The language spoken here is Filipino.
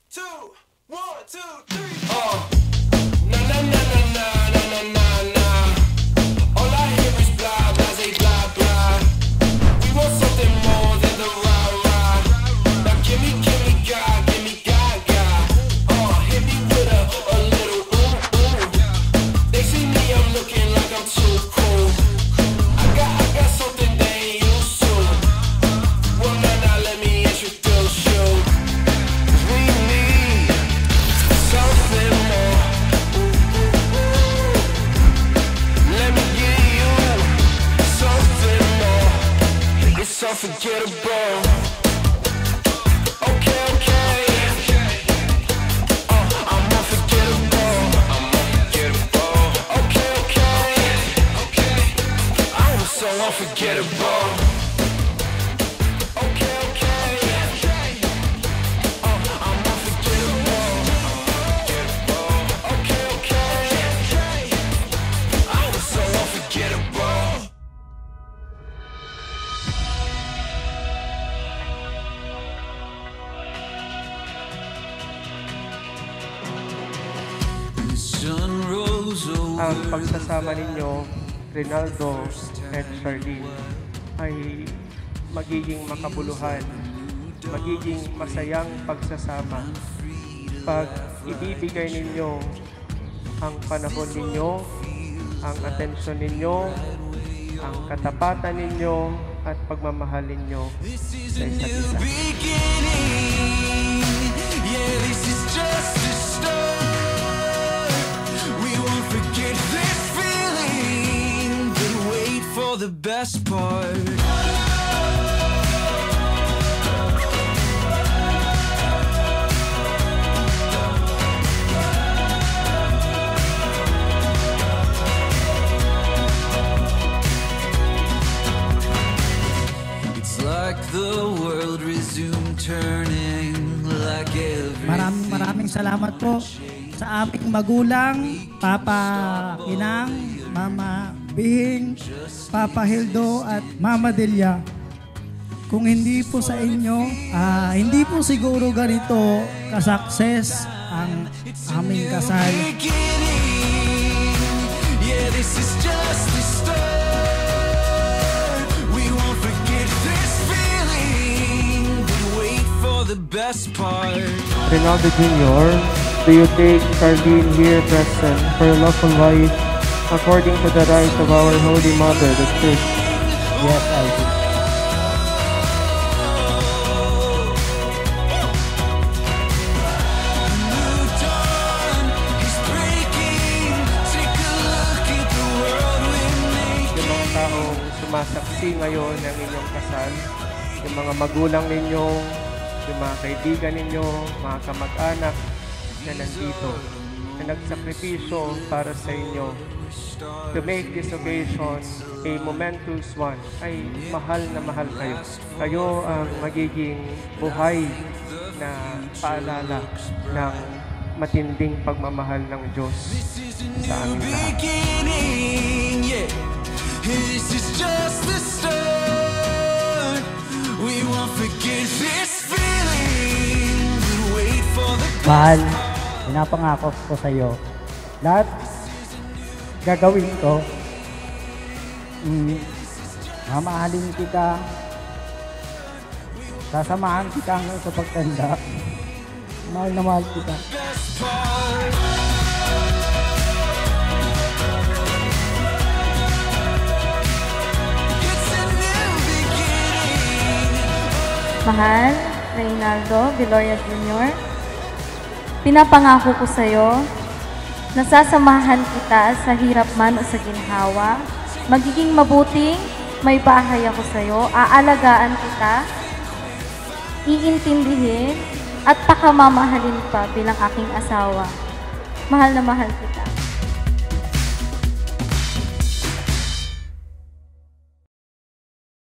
two, 1, 2, 3. Na na na na na na na na na. All I hear is blah blah, say blah blah. We want something more than the rah rah. Now give me God, give me Gaga. Hit me with a little ooh ooh. They see me, I'm looking like I'm too cool. I got something they ain't used to. Well now let me introduce you. We need something more. Let me give you something more. It's unforgettable. Okay, okay. I'm unforgettable. I'm unforgettable. Okay, okay. I'm so unforgettable. Okay, okay. I'm unforgettable. Okay, okay. I'm so unforgettable. Ang pagsasama ninyo, Rinaldo at Charlene, ay magiging makabuluhan, magiging masayang pagsasama. Pag ibibigay ninyo ang panahon ninyo, ang atensyon ninyo, ang katapatan ninyo, at pagmamahal ninyo sa isa't isa. The best part. It's like the world resumed turning like every. Maraming salamat po sa aming magulang, Papa Inang, Mama Bing, Papa Hildo at Mama Delia. Kung hindi po sa inyo, hindi po siguro ganito kasukses ang aming kasal. Yeah, this is just the start. We won't forget this feeling, but wait for the best part. Rinaldo Jr., do you take Charlene here present for your lawful wife according to the rites of our Holy Mother, the Church? Yes, I do. Yung mga taong sumasaksi ngayon ng inyong kasal, yung mga magulang ninyo, yung mga kaibigan ninyo, mga kamag-anak na nandito, na nagsakripisyo para sa inyo, to make this occasion a momentous one, ay mahal na mahal kayo. Kayo ang magiging buhay na paalala ng matinding pagmamahal ng Diyos sa aming lahat. This is just the start. We won't forget this feeling. Wait for the Mahal, pinapangako ko sa iyo, lahat gagawin ko. Mamahalin kita, sasamahan kita hanggang sa pagtanda. Mahal na mahal kita. best part. It's a new beginning. Mahal, Reynaldo Viloria Jr., pinapangako ko sa iyo, nasasamahan kita sa hirap man o sa ginhawa, magiging mabuting may bahay ako sa iyo, aalagaan kita, iintindihin, at pakamamahalin pa bilang aking asawa. Mahal na mahal kita.